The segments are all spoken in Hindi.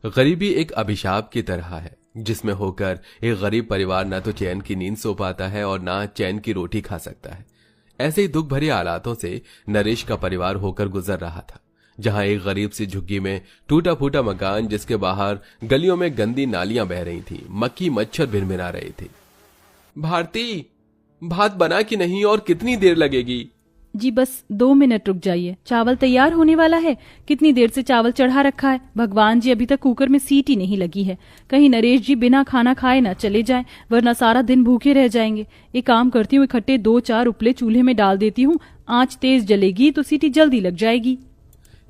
गरीबी एक अभिशाप की तरह है जिसमें होकर एक गरीब परिवार न तो चैन की नींद सो पाता है और ना चैन की रोटी खा सकता है। ऐसे ही दुख भरे हालातों से नरेश का परिवार होकर गुजर रहा था, जहां एक गरीब सी झुग्गी में टूटा फूटा मकान, जिसके बाहर गलियों में गंदी नालियां बह रही थी, मक्खी मच्छर भिनभिना रहे थे। भारती, भात बना कि नहीं और कितनी देर लगेगी? जी बस 2 मिनट रुक जाइए, चावल तैयार होने वाला है। कितनी देर से चावल चढ़ा रखा है। भगवान जी, अभी तक कुकर में सीटी नहीं लगी है। कहीं नरेश जी बिना खाना खाए ना चले जाएं, वरना सारा दिन भूखे रह जाएंगे। एक काम करती हूँ, इकट्ठे 2-4 उपले चूल्हे में डाल देती हूँ। आंच तेज जलेगी तो सीटी जल्दी लग जाएगी।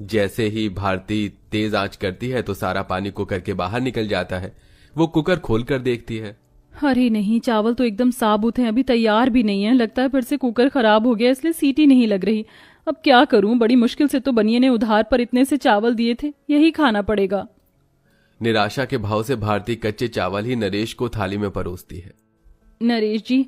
जैसे ही भारती तेज आंच करती है तो सारा पानी कुकर के बाहर निकल जाता है। वो कुकर खोलकर देखती है। अरे नहीं, चावल तो एकदम साबुत हैं, अभी तैयार भी नहीं है। लगता है फिर से कुकर खराब हो गया, इसलिए सीटी नहीं लग रही। अब क्या करूं, बड़ी मुश्किल से तो बनिए ने उधार पर इतने से चावल दिए थे, यही खाना पड़ेगा। निराशा के भाव से भारती कच्चे चावल ही नरेश को थाली में परोसती है। नरेश जी,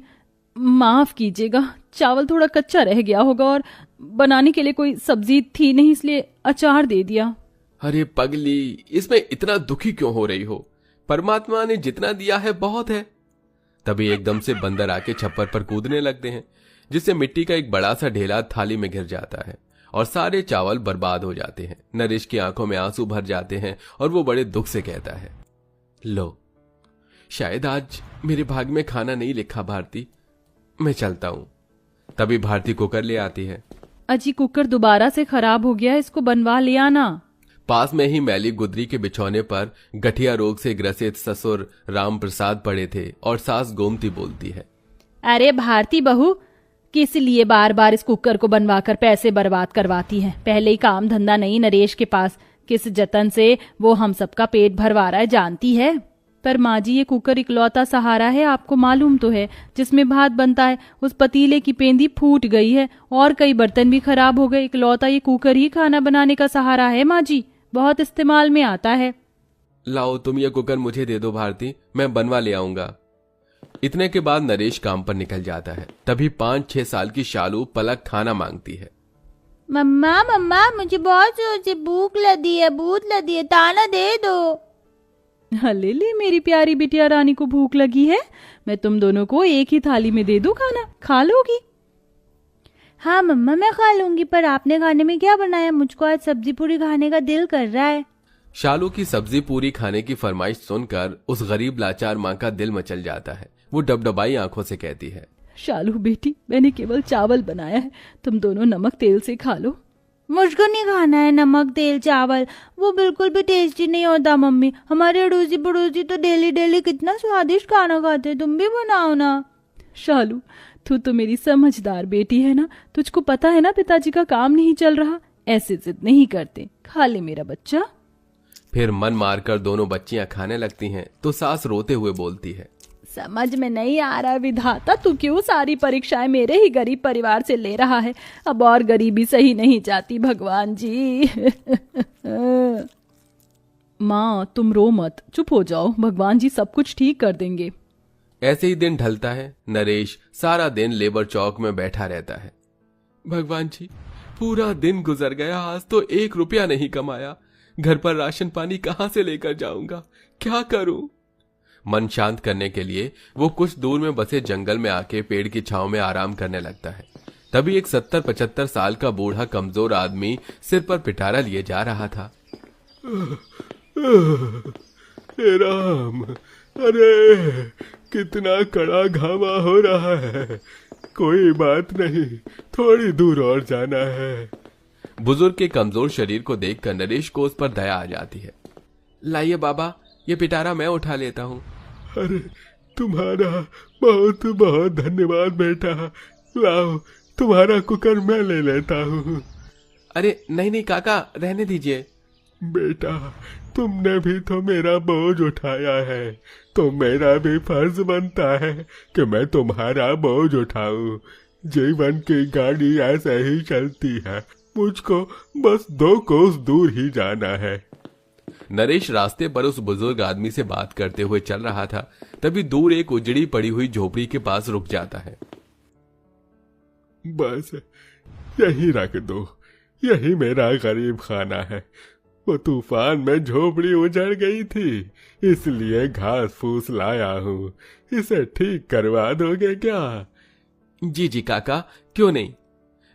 माफ कीजिएगा, चावल थोड़ा कच्चा रह गया होगा और बनाने के लिए कोई सब्जी थी नहीं, इसलिए अचार दे दिया। अरे पगली, इसमें इतना दुखी क्यों हो रही हो? परमात्मा ने जितना दिया है बहुत है। तभी एकदम से बंदर आके छप्पर पर कूदने लगते हैं, जिससे मिट्टी का एक बड़ा सा ढेला थाली में घिर जाता है और सारे चावल बर्बाद हो जाते हैं। नरेश की आंखों में आंसू भर जाते हैं और वो बड़े दुख से कहता है, लो, शायद आज मेरे भाग में खाना नहीं लिखा भारती, मैं चलता हूं। तभी भारती कुकर ले आती है। अजी, कुकर दोबारा से खराब हो गया, इसको बनवा ले आना। पास में ही मैली गुदरी के बिछौने पर गठिया रोग से ग्रसित ससुर राम प्रसाद पड़े थे और सास गोमती बोलती है, अरे भारती बहू, किस लिए बार बार इस कुकर को बनवाकर पैसे बर्बाद करवाती है? पहले ही काम धंधा नहीं नरेश के पास, किस जतन से वो हम सबका पेट भरवा रहा है जानती है। पर माँ जी, ये कुकर इकलौता सहारा है, आपको मालूम तो है, जिसमें भात बनता है। उस पतीले की पेंदी फूट गई है और कई बर्तन भी खराब हो गए। इकलौता ये कुकर ही खाना बनाने का सहारा है माँ जी, बहुत इस्तेमाल में आता है। लाओ तुम ये कुकर मुझे दे दो भारती, मैं बनवा ले आऊंगा। इतने के बाद नरेश काम पर निकल जाता है। तभी 5-6 साल की शालू पलक खाना मांगती है। मम्मा मम्मा, मुझे बहुत जोर से भूख लगी है, ताना दे दो। ले ले मेरी प्यारी बिटिया रानी को भूख लगी है, मैं तुम दोनों को एक ही थाली में दे दूं खाना, खा लोगी? हाँ मम्मा, मैं खा लूंगी, पर आपने खाने में क्या बनाया? मुझको आज सब्जी पूरी खाने का दिल कर रहा है। शालू की सब्जी पूरी खाने की फरमाइश सुनकर उस गरीब लाचार माँ का दिल मचल जाता है। वो डबडबाई आंखों से कहती है, शालू बेटी, मैंने केवल चावल बनाया है, तुम दोनों नमक तेल से खा लो। मुझको नहीं खाना है नमक तेल चावल, वो बिल्कुल भी टेस्टी नहीं होता। मम्मी, हमारे अड़ोसी पड़ोसी तो डेली डेली कितना स्वादिष्ट खाना खाते, तुम भी बनाओ ना। शालू, तू तो मेरी समझदार बेटी है ना, तुझको पता है ना पिताजी का काम नहीं चल रहा, ऐसे जिद नहीं करते, खा ले मेरा बच्चा। फिर मन मारकर दोनों बच्चियां खाने लगती हैं तो सास रोते हुए बोलती है, समझ में नहीं आ रहा विधाता, तू क्यों सारी परीक्षाएं मेरे ही गरीब परिवार से ले रहा है? अब और गरीबी सही नहीं जाती भगवान जी। माँ, तुम रो मत, चुप हो जाओ, भगवान जी सब कुछ ठीक कर देंगे। ऐसे ही दिन ढलता है। नरेश सारा दिन लेबर चौक में बैठा रहता है। भगवान जी, पूरा दिन गुजर गया, आज तो 1 रुपया नहीं कमाया। घर पर राशन पानी कहाँ से लेकर जाऊंगा, क्या करूं? मन शांत करने के लिए वो कुछ दूर में बसे जंगल में आके पेड़ की छांव में आराम करने लगता है। तभी एक 70-75 साल का बूढ़ा कमजोर आदमी सिर पर पिटारा लिए जा रहा था। राम, अरे कितना कड़ा घामा हो रहा है। कोई बात नहीं, थोड़ी दूर और जाना है। बुजुर्ग के कमजोर शरीर को देखकर नरेश को उस पर दया आ जाती है। लाइए बाबा, ये पिटारा मैं उठा लेता हूँ। अरे तुम्हारा बहुत बहुत धन्यवाद बेटा, लाओ तुम्हारा कुकर मैं ले लेता हूँ। अरे नहीं नहीं काका, रहने दीजिए। बेटा, तुमने भी तो मेरा बोझ उठाया है, तो मेरा भी फर्ज बनता है कि मैं तुम्हारा बोझ उठाऊं। जीवन की गाड़ी ऐसे ही चलती है, मुझको बस 2 कोस दूर ही जाना है। नरेश रास्ते पर उस बुजुर्ग आदमी से बात करते हुए चल रहा था। तभी दूर एक उजड़ी पड़ी हुई झोपड़ी के पास रुक जाता है। बस यही रख दो, यही मेरा गरीब खाना है। वो तूफान में झोपड़ी उजड़ गई थी, इसलिए घास फूस लाया हूँ। इसे ठीक करवा दोगे क्या? जी जी काका, क्यों नहीं।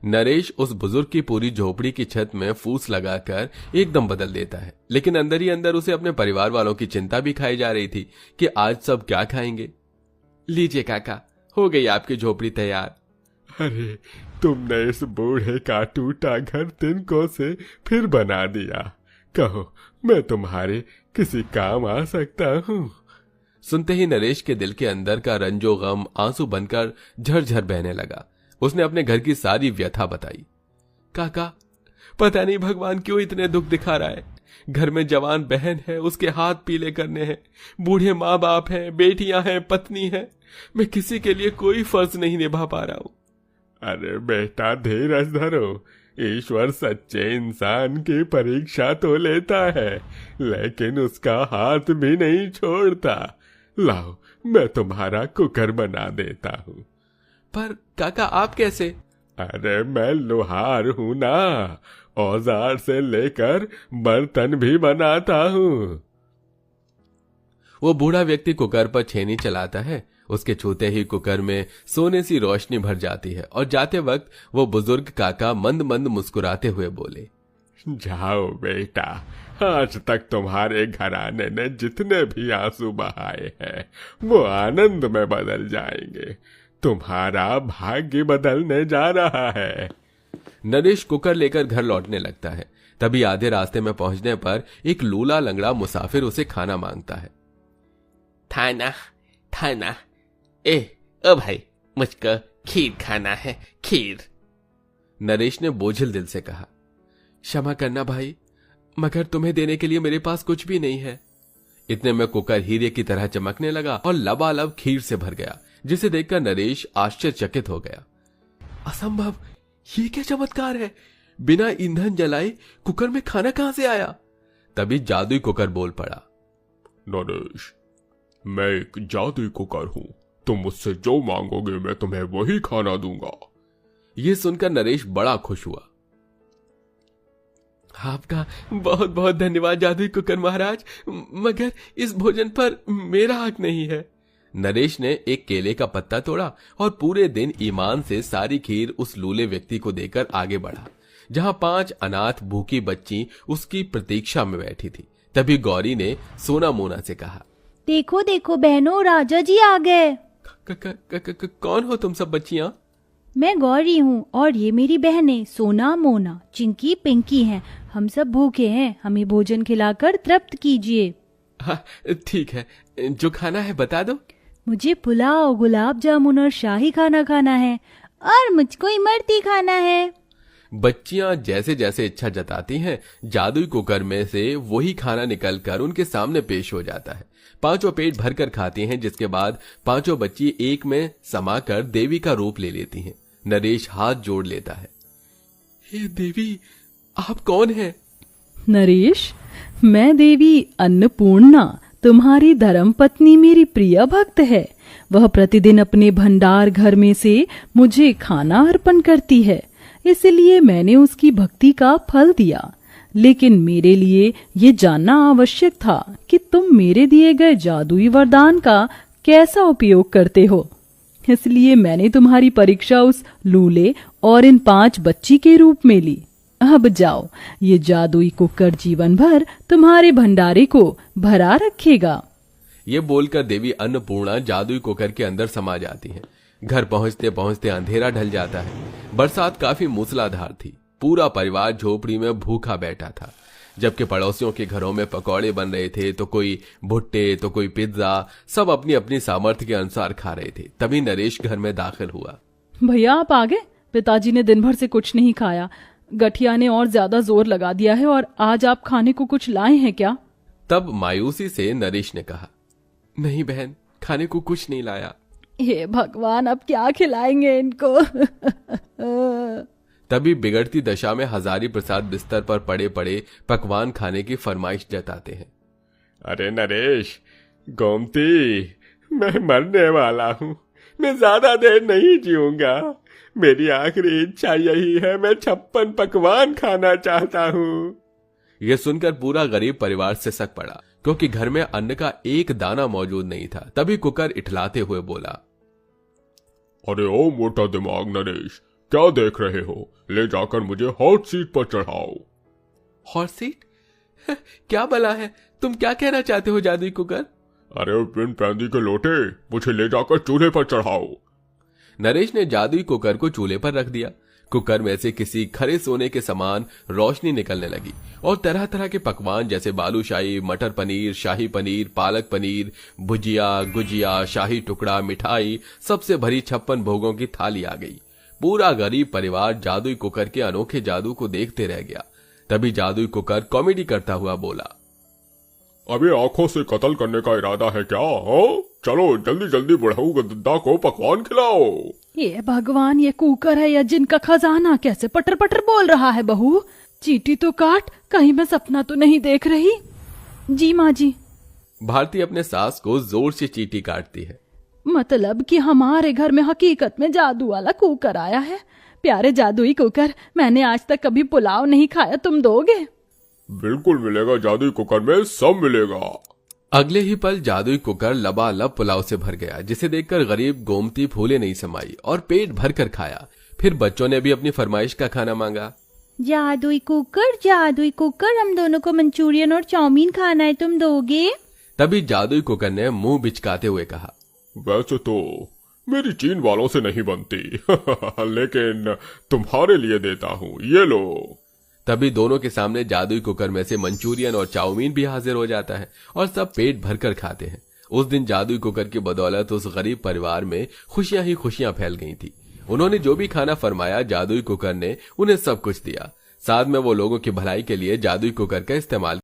नरेश उस बुजुर्ग की पूरी झोपड़ी की छत में फूस लगाकर एकदम बदल देता है, लेकिन अंदर ही अंदर उसे अपने परिवार वालों की चिंता भी खाई जा रही थी कि आज सब क्या खाएंगे। लीजिए काका, हो गई आपकी झोपड़ी तैयार। अरे, तुमने इस बूढ़े का टूटा घर तिनकों से फिर बना दिया। कहो, मैं तुम्हारे किसी काम आ सकता हूँ? सुनते ही नरेश के दिल के अंदर का रंजो गम आंसू बनकर झरझर बहने लगा। उसने अपने घर की सारी व्यथा बताई। काका, पता नहीं भगवान क्यों इतने दुख दिखा रहा है। घर में जवान बहन है, उसके हाथ पीले करने हैं, बूढ़े माँ बाप हैं, बेटियां हैं, पत्नी है। मैं किसी के लिए कोई फर्ज नहीं निभा पा रहा हूँ। अरे बेटा, धीरज धरो। ईश्वर सच्चे इंसान की परीक्षा तो लेता है, लेकिन उसका हाथ भी नहीं छोड़ता। लाओ, मैं तुम्हारा कुकर बना देता हूँ। पर काका, आप कैसे? अरे, मैं लोहार हूँ ना, औजार से लेकर बर्तन भी बनाता हूँ। वो बूढ़ा व्यक्ति कुकर पर छेनी चलाता है। उसके छूते ही कुकर में सोने सी रोशनी भर जाती है और जाते वक्त वो बुजुर्ग काका मंद मंद मुस्कुराते हुए बोले, जाओ बेटा, आज तक तुम्हारे घराने ने जितने भी आंसू बहाए हैं वो आनंद में बदल जाएंगे। तुम्हारा भाग्य बदलने जा रहा है। नरेश कुकर लेकर घर लौटने लगता है। तभी आधे रास्ते में पहुंचने पर एक लूला लंगड़ा मुसाफिर उसे खाना मांगता है। थाना थाना, ओ भाई, मुझको खीर खाना है, खीर। नरेश ने बोझिल दिल से कहा, क्षमा करना भाई, मगर तुम्हें देने के लिए मेरे पास कुछ भी नहीं है। इतने में कुकर हीरे की तरह चमकने लगा और लबालब खीर से भर गया, जिसे देखकर नरेश आश्चर्यचकित हो गया। असंभव, ये क्या चमत्कार है? बिना ईंधन जलाए कुकर में खाना कहां से आया? तभी जादुई कुकर बोल पड़ा, नरेश, मैं एक जादुई कुकर हूँ। तुम मुझसे जो मांगोगे मैं तुम्हें वही खाना दूंगा। ये सुनकर नरेश बड़ा खुश हुआ। आपका बहुत बहुत धन्यवाद जादुई कुकर महाराज, मगर इस भोजन पर मेरा हक नहीं है। नरेश ने एक केले का पत्ता तोड़ा और पूरे दिन ईमान से सारी खीर उस लूले व्यक्ति को देकर आगे बढ़ा, जहां 5 अनाथ भूखी बच्ची उसकी प्रतीक्षा में बैठी थी। तभी गौरी ने सोना मोना से कहा, देखो देखो बहनों, राजा जी आ गए। कौन हो तुम सब बच्चियां? मैं गौरी हूँ और ये मेरी बहनें सोना मोना चिंकी पिंकी हैं। हम सब भूखे हैं, हमें भोजन खिलाकर तृप्त कीजिए। हाँ, ठीक है, जो खाना है बता दो। मुझे पुलाव, गुलाब जामुन और शाही खाना खाना है, और मुझको इमरती खाना है। बच्चियां जैसे जैसे इच्छा जताती हैं, जादुई कुकर में से वही खाना निकलकर उनके सामने पेश हो जाता है। 5 पेट भरकर खाती हैं, जिसके बाद 5 बच्ची एक में समाकर देवी का रूप ले लेती हैं। नरेश हाथ जोड़ लेता है, हे देवी, आप कौन हैं? नरेश, मैं देवी अन्नपूर्णा, तुम्हारी धर्मपत्नी मेरी प्रिय भक्त है। वह प्रतिदिन अपने भंडार घर में से मुझे खाना अर्पण करती है, इसलिए मैंने उसकी भक्ति का फल दिया। लेकिन मेरे लिए ये जानना आवश्यक था कि तुम मेरे दिए गए जादुई वरदान का कैसा उपयोग करते हो। इसलिए मैंने तुम्हारी परीक्षा उस लूले और इन 5 बच्ची के रूप में ली। अब जाओ, ये जादुई कुकर जीवन भर तुम्हारे भंडारे को भरा रखेगा। ये बोलकर देवी अन्नपूर्णा जादुई कुकर के अंदर समा जाती है। घर पहुंचते पहुंचते अंधेरा ढल जाता है। बरसात काफी मूसलाधार थी। पूरा परिवार झोपड़ी में भूखा बैठा था, जबकि पड़ोसियों के घरों में पकौड़े बन रहे थे, तो कोई भुट्टे तो कोई पिज्जा, सब अपनी अपनी सामर्थ्य के अनुसार खा रहे थे। तभी नरेश घर में दाखिल हुआ। भैया आप आ गए? पिताजी ने दिन भर से कुछ नहीं खाया, गठिया ने और ज्यादा जोर लगा दिया है, और आज आप खाने को कुछ लाए हैं क्या? तब मायूसी से नरेश ने कहा, नहीं बहन, खाने को कुछ नहीं लाया। हे भगवान, अब क्या खिलाएंगे इनको? तभी बिगड़ती दशा में हजारी प्रसाद बिस्तर पर पड़े पड़े पकवान खाने की फरमाइश जताते हैं। अरे नरेश, गोमती, मैं मरने वाला हूँ, मैं ज्यादा देर नहीं जीऊंगा। मेरी आखिरी इच्छा यही है, मैं 56 पकवान खाना चाहता हूँ। यह सुनकर पूरा गरीब परिवार सिसक पड़ा, क्योंकि घर में अन्न का एक दाना मौजूद नहीं था। तभी कुकर इठलाते हुए बोला, अरे ओ मोटा दिमाग नरेश, क्या देख रहे हो? ले जाकर मुझे हॉट सीट पर चढ़ाओ। Hot seat? क्या भला है? तुम क्या कहना चाहते हो जादुई कुकर? अरे बिन पैंदी के लोटे, मुझे ले जाकर चूल्हे पर चढ़ाओ। नरेश ने जादुई कुकर को चूल्हे पर रख दिया। कुकर में से किसी खरे सोने के समान रोशनी निकलने लगी और तरह तरह के पकवान जैसे बालूशाही, मटर पनीर, शाही पनीर, पालक पनीर, भुजिया, गुजिया, शाही टुकड़ा, मिठाई, सबसे भरी 56 भोगों की थाली आ गई। पूरा गरीब परिवार जादुई कुकर के अनोखे जादू को देखते रह गया। तभी जादुई कुकर कॉमेडी करता हुआ बोला, अभी आंखों से कत्ल करने का इरादा है क्या? हाँ, चलो जल्दी जल्दी बुढ़ऊ गद्दा को पकवान खिलाओ। ये भगवान, ये कुकर है या जिनका खजाना कैसे पटर पटर बोल रहा है? बहू, चीटी तो काट, कहीं मैं सपना तो नहीं देख रही? जी माँ जी। भारती अपने सास को जोर से चींटी काटती है। मतलब कि हमारे घर में हकीकत में जादू वाला कुकर आया है। प्यारे जादुई कुकर, मैंने आज तक कभी पुलाव नहीं खाया, तुम दोगे? बिल्कुल मिलेगा, जादुई कुकर में सब मिलेगा। अगले ही पल जादुई कुकर लबालब पुलाव से भर गया, जिसे देखकर गरीब गोमती फूले नहीं समाई और पेट भर कर खाया। फिर बच्चों ने भी अपनी फरमाइश का खाना मांगा। जादुई कुकर, हम दोनों को मंचूरियन और चाउमीन खाना है, तुम दोगे? तभी जादुई कुकर ने मुंह बिचकाते हुए कहा, वैसे तो मेरी चीन वालों से नहीं बनती लेकिन तुम्हारे लिए देता हूँ, ये लो। तभी दोनों के सामने जादुई कुकर में से मंचूरियन और चाउमीन भी हाजिर हो जाता है और सब पेट भरकर खाते हैं। उस दिन जादुई कुकर की बदौलत उस गरीब परिवार में खुशियां ही खुशियां फैल गई थी। उन्होंने जो भी खाना फरमाया, जादुई कुकर ने उन्हें सब कुछ दिया। साथ में वो लोगों की भलाई के लिए जादुई कुकर का इस्तेमाल